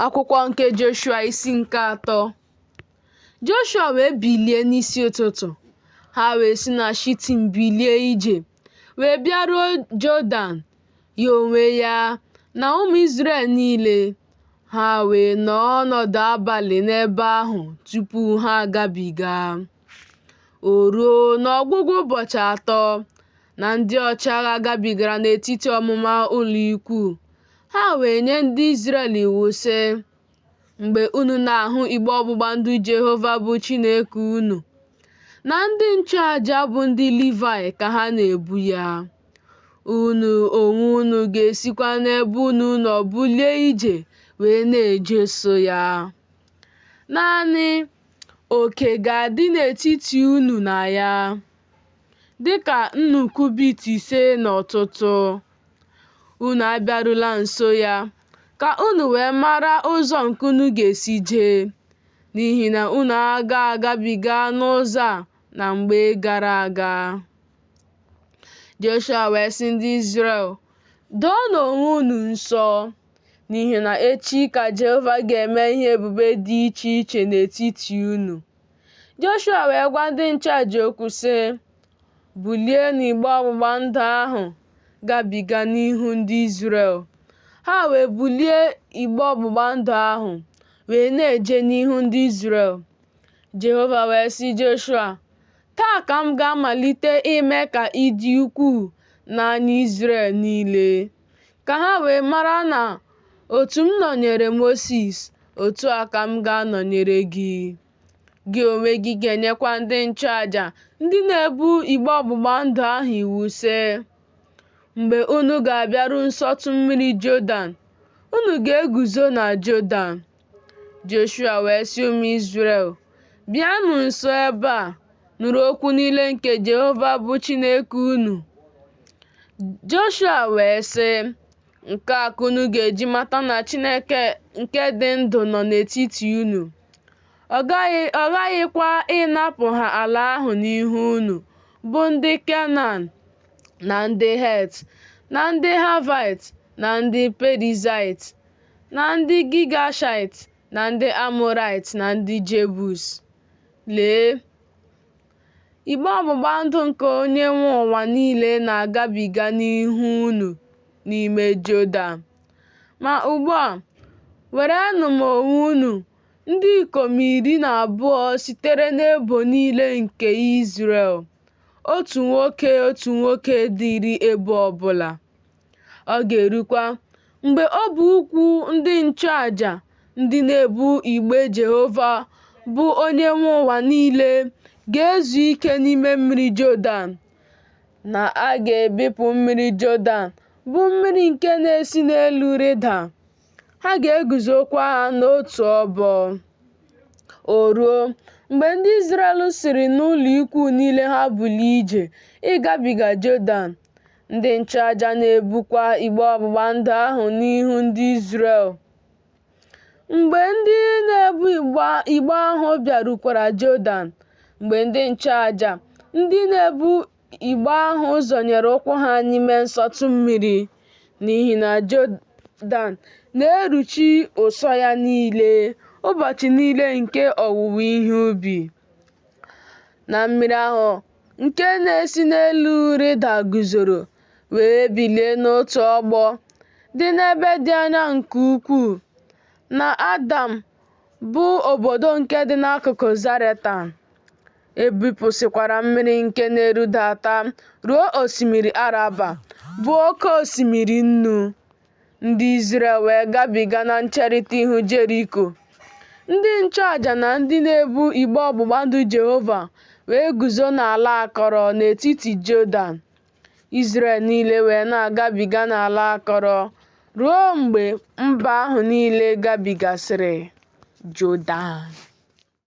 Akwụkwọ nke Joshua isi nke 3. Joshua wee bilie n'isi ụtụtụ, ha wee si na Shitim bilie ije, wee bịaruo Jọdan, ya onwe ya na ụmụ Izrel niile. Ha wee nọọ ọnọdụ abalị n'ebe ahụ tupu ha agabiga. O ruo n'ọgwụgwụ ụbọchị 3, na ndị ọchịagha gabigara n'etiti ọmụma ụlọ ikwu. Ha wee nye ndị Izrel iwu sị, mgbe unu na-ahụ igbe ọgbụgba ndụ Jehova bụ Chineke unu, na ndị nchụaja bụ ndị Livayị ka ha na-ebu ya, unu onwe unu ga-esikwa n'ebe unu nọ bulie ije wee na-eje so ya. Naanị oke ga-adị n'etiti unu na ya, dịka nnu kubit 5 n'ọtụtụ. Unu abịarula nso ya, ka unu wee mara ụzọ nke unu ga-esi jee, n'ihi na unu agabiga n'ụzọ a na mgbe gara aga. Joshua wee sị ndị Izrel, doonụ onwe unu nsọ, n'ihi na echi ka Jehova ga-eme ihe ebube dị iche iche n'etiti unu. Joshua wee gwa ndị nchụaja okwu sị, bulienụ igbe ọgbụgba ndụ ahụ gabiga n'ihu ndị Izrel. Ha wee bulie igbe ọgbụgba ndụ ahụ wee na-eje n'ihu ndị Izrel. Jehova wee sị Joshua, taa ka m ga-amalite ime ka ị dị ukwuu n'anya Izrel niile, ka ha wee mara na otu m nọnyere Mosis, otu a ka m ga-anọnyere gị. Gị onwe gị ga-enyekwa ndị nchụaja ndị na-ebu igbe ọgbụgba ndụ ahụ iwu sị, mgbe unu ga-abịaru nsọtụ mmiri Jọdan, unu ga-eguzo na Jọdan. Joshua wee sị ụmụ Izrel, bịanụ nso ebe a, nụrụ okwu niile nke Jehova bụ Chineke unu. Joshua wee sị, nke a ka unu ga-eji mata na Chineke nke dị ndụ nọ n'etiti unu. Ọ gaghịkwa ịnapụ ha ala ahụ n'ihu unu, bụ ndị Kenan, na ndị Het, na ndị Havait, na ndị Perizait, na ndị Gigashait, na ndị Amorait, na ndị Jebus. Lee, igbe ọgbụgba ndụ nke Onyenwe ụwa niile na-agabiga n'ihu unu n'ime Jọdan. Ma ugbu a, werenụ m onwe unu, ndị ikom 12 sitere n'ebo niile nke Izrel, otu nwoke dịrị ebo ọbụla. Ọ ga-erukwa mgbe ọ bụ ukwu ndị nchụaja ndị na-ebu igbe Jehova bụ Onyenwe ụwa niile ga-ezu ike n'ime mmiri Jọdan, na a ga-ebipụ mmiri Jọdan bụ mmiri nke na-esi n'elu rịda. Ha ga-eguzokwa n'otu ọbọ. O ruo mgbe ndị Izrel siri n'ụlọ ikwu niile ha bulie ije ịgabiga Jọdan, ndị nchụaja na-ebukwa igbe ọgbụgba ndụ ahụ n'ihu ndị Izrel. Mgbe ndị na-ebu igbe ahụ bịarukwara Jọdan, mgbe ndị nchụaja ndị na-ebu igbe ahụ zọnyere ụkwụ ha n'ime nsọtụ mmiri, n'ihi na Jọdan na-eruchi ụsọ ya niile ụbọchị niile nke owuwe ihe ubi. Na mmiri ahụ nke na-esi n'elu rịda guzoro wee bilie n'otu ọgbọ dị n'ebe dị anya nke ukwuu, na Adam, bụ obodo nke dị n'akụkụ Zaretan. Ebipụsịkwara mmiri nke na-erudata ruo osimiri Araba, bụ oke osimiri nnu. Ndị Izrel wee gabiga na ncherita ihu Jeriko. Ndị nchụaja na ndị na-ebu igbe ọgbụgba ndụ Jehova wee guzo n'ala akọrọ n'etiti Jọdan. Izrel niile wee na-agabiga n'ala akọrọ ruo mgbe mba ahụ niile gabigasịrị Jọdan.